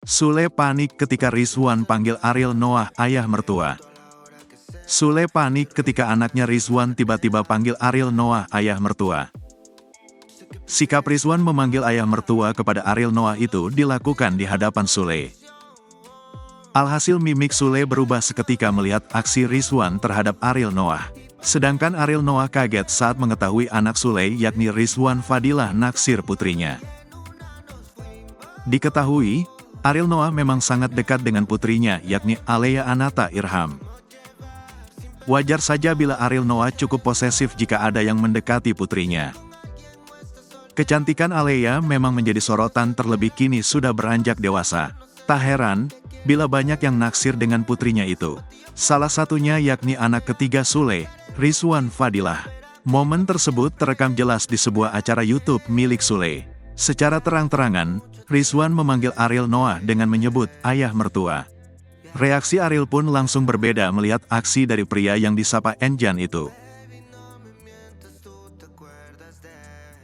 Sule panik ketika Rizwan panggil Ariel Noah ayah mertua. Sule panik ketika anaknya Rizwan tiba-tiba panggil Ariel Noah ayah mertua. Sikap Rizwan memanggil ayah mertua kepada Ariel Noah itu dilakukan di hadapan Sule. Alhasil mimik Sule berubah seketika melihat aksi Rizwan terhadap Ariel Noah. Sedangkan Ariel Noah kaget saat mengetahui anak Sule yakni Rizwan Fadilah naksir putrinya. Diketahui, Ariel Noah memang sangat dekat dengan putrinya yakni Alea Anata Irham. Wajar saja bila Ariel Noah cukup posesif jika ada yang mendekati putrinya. Kecantikan Alea memang menjadi sorotan terlebih kini sudah beranjak dewasa. Tak heran, bila banyak yang naksir dengan putrinya itu. Salah satunya yakni anak ketiga Sule, Rizwan Fadilah. Momen tersebut terekam jelas di sebuah acara YouTube milik Sule. Secara terang-terangan, Rizwan memanggil Ariel Noah dengan menyebut ayah mertua. Reaksi Ariel pun langsung berbeda melihat aksi dari pria yang disapa Enjan itu.